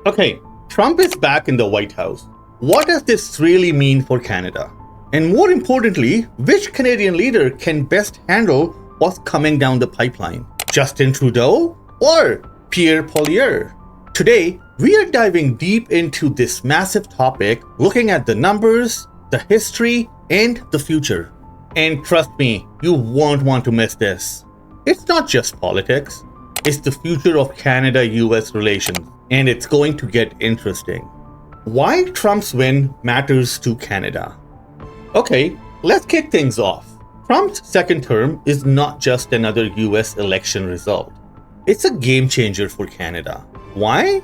Okay, Trump is back in the White House. What does this really mean for Canada? And more importantly, which Canadian leader can best handle what's coming down the pipeline? Justin Trudeau or Pierre Poilievre? Today, we are diving deep into this massive topic, looking at the numbers, the history, and the future. And trust me, you won't want to miss this. It's not just politics, it's the future of Canada-US relations, and it's going to get interesting. Why Trump's win matters to Canada. Okay, let's kick things off. Trump's second term is not just another US election result. It's a game changer for Canada. Why?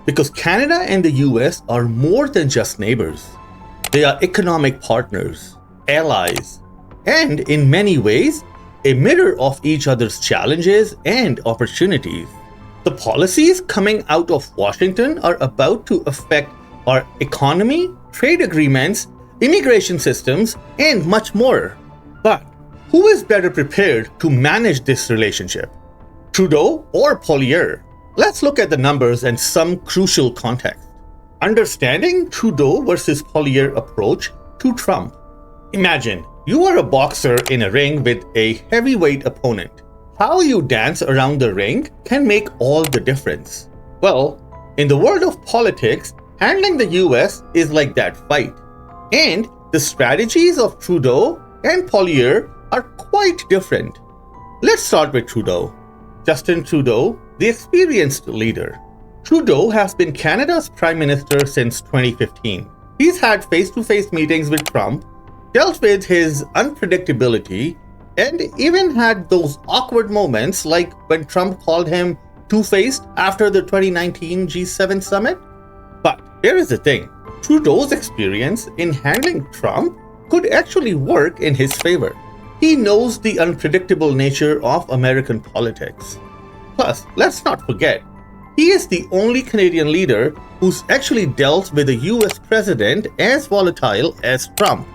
Because Canada and the US are more than just neighbors. They are economic partners, allies, and in many ways, a mirror of each other's challenges and opportunities. The policies coming out of Washington are about to affect our economy, trade agreements, immigration systems, and much more. But who is better prepared to manage this relationship? Trudeau or Poilievre? Let's look at the numbers and some crucial context. Understanding Trudeau versus Poilievre approach to Trump. Imagine you are a boxer in a ring with a heavyweight opponent. How you dance around the ring can make all the difference. Well, in the world of politics, handling the US is like that fight. And the strategies of Trudeau and Poilievre are quite different. Let's start with Trudeau. Justin Trudeau, the experienced leader. Trudeau has been Canada's Prime Minister since 2015. He's had face-to-face meetings with Trump, dealt with his unpredictability, and even had those awkward moments like when Trump called him two-faced after the 2019 G7 summit. But here is the thing, Trudeau's experience in handling Trump could actually work in his favor. He knows the unpredictable nature of American politics. Plus, let's not forget, he is the only Canadian leader who's actually dealt with a US president as volatile as Trump.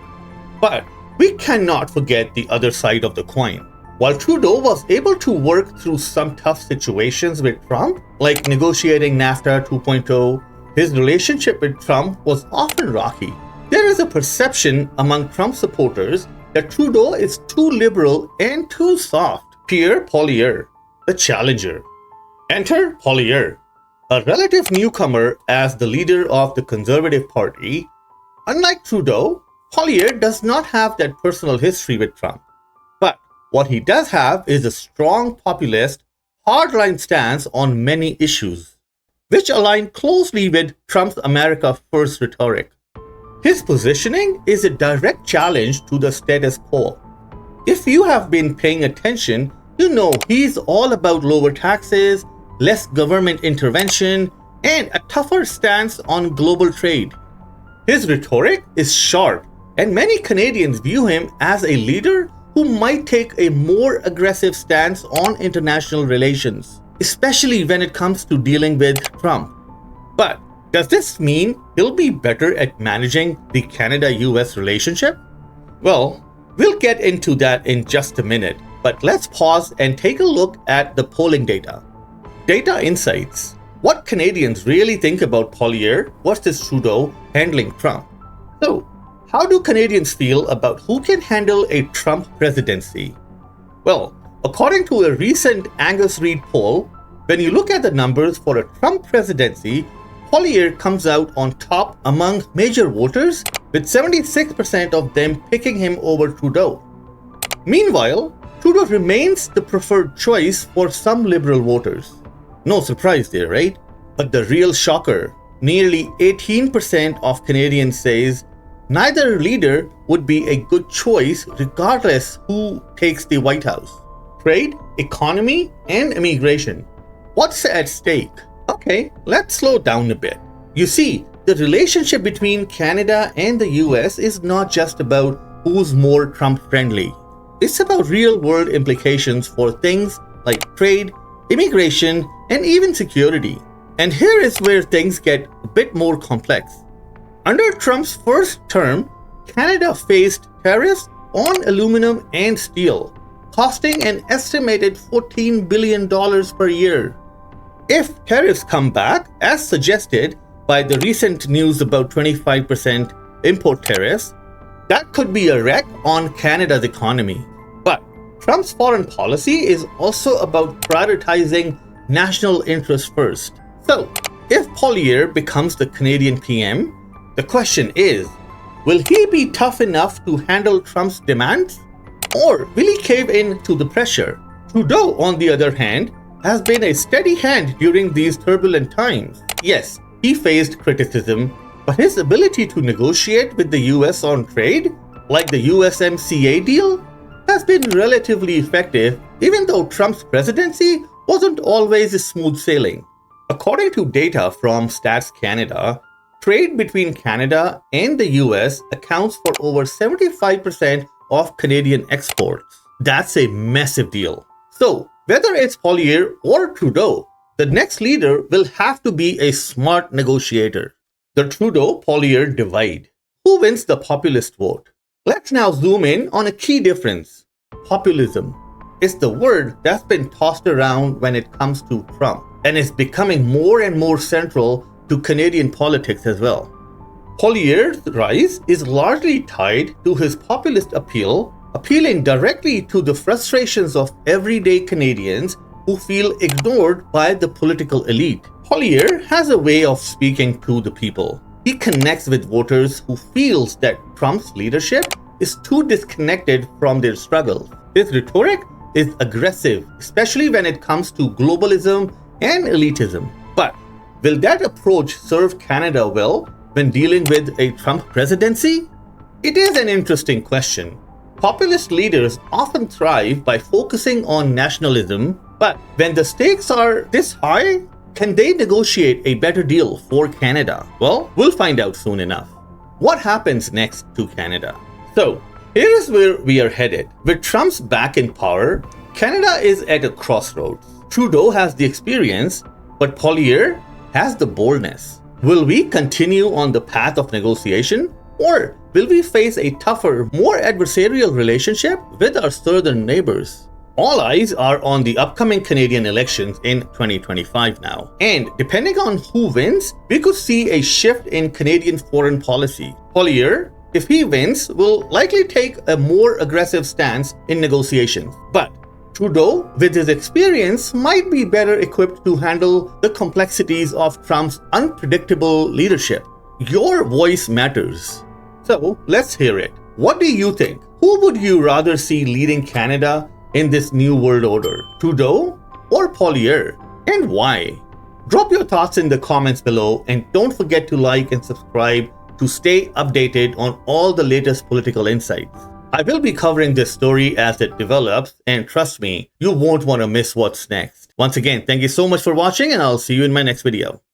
But we cannot forget the other side of the coin. While Trudeau was able to work through some tough situations with Trump, like negotiating NAFTA 2.0, his relationship with Trump was often rocky. There is a perception among Trump supporters that Trudeau is too liberal and too soft. Pierre Poilievre, the challenger. Enter Poilievre, a relative newcomer as the leader of the Conservative Party. Unlike Trudeau, Poilievre does not have that personal history with Trump. But what he does have is a strong populist, hardline stance on many issues, which align closely with Trump's America First rhetoric. His positioning is a direct challenge to the status quo. If you have been paying attention, you know he's all about lower taxes, less government intervention, and a tougher stance on global trade. His rhetoric is sharp, and many Canadians view him as a leader who might take a more aggressive stance on international relations, especially when it comes to dealing with Trump. But does this mean he'll be better at managing the Canada-US relationship? Well, we'll get into that in just a minute, but let's pause and take a look at the polling data. Data insights. What Canadians really think about Poilievre versus Trudeau handling Trump. So, how do Canadians feel about who can handle a Trump presidency? Well, according to a recent Angus Reid poll, when you look at the numbers for a Trump presidency, Poilievre comes out on top among major voters, with 76% of them picking him over Trudeau. Meanwhile, Trudeau remains the preferred choice for some Liberal voters. No surprise there, right? But the real shocker, nearly 18% of Canadians says neither leader would be a good choice regardless who takes the White House. Trade, economy, and immigration. What's at stake? Okay, let's slow down a bit. You see, the relationship between Canada and the US is not just about who's more Trump-friendly. It's about real-world implications for things like trade, immigration, and even security. And here is where things get a bit more complex. Under Trump's first term, Canada faced tariffs on aluminum and steel, costing an estimated $14 billion per year. If tariffs come back, as suggested by the recent news about 25% import tariffs, that could be a wreck on Canada's economy. But Trump's foreign policy is also about prioritizing national interest first. So, if Poilievre becomes the Canadian PM, the question is, will he be tough enough to handle Trump's demands? Or will he cave in to the pressure? Trudeau, on the other hand, has been a steady hand during these turbulent times. Yes, he faced criticism, but his ability to negotiate with the US on trade, like the USMCA deal, has been relatively effective, even though Trump's presidency wasn't always smooth sailing. According to data from Stats Canada, trade between Canada and the US accounts for over 75% of Canadian exports. That's a massive deal. So, whether it's Poilievre or Trudeau, the next leader will have to be a smart negotiator. The Trudeau-Poilievre divide. Who wins the populist vote? Let's now zoom in on a key difference. Populism is the word that's been tossed around when it comes to Trump, and is becoming more and more central to Canadian politics as well. Poilievre's rise is largely tied to his populist appeal, appealing directly to the frustrations of everyday Canadians who feel ignored by the political elite. Poilievre has a way of speaking to the people. He connects with voters who feels that Trump's leadership is too disconnected from their struggles. His rhetoric is aggressive, especially when it comes to globalism and elitism. But will that approach serve Canada well when dealing with a Trump presidency? It is an interesting question. Populist leaders often thrive by focusing on nationalism, but when the stakes are this high, can they negotiate a better deal for Canada? Well, we'll find out soon enough. What happens next to Canada? So, here is where we are headed. With Trump's back in power, Canada is at a crossroads. Trudeau has the experience, but Poilievre has the boldness. Will we continue on the path of negotiation, or will we face a tougher, more adversarial relationship with our southern neighbors? All eyes are on the upcoming Canadian elections in 2025 now. And depending on who wins, we could see a shift in Canadian foreign policy. Poilievre, if he wins, will likely take a more aggressive stance in negotiations. But Trudeau, with his experience, might be better equipped to handle the complexities of Trump's unpredictable leadership. Your voice matters. So let's hear it. What do you think? Who would you rather see leading Canada in this new world order? Trudeau or Poilievre? And why? Drop your thoughts in the comments below, and don't forget to like and subscribe to stay updated on all the latest political insights. I will be covering this story as it develops, and trust me, you won't want to miss what's next. Once again, thank you so much for watching, and I'll see you in my next video.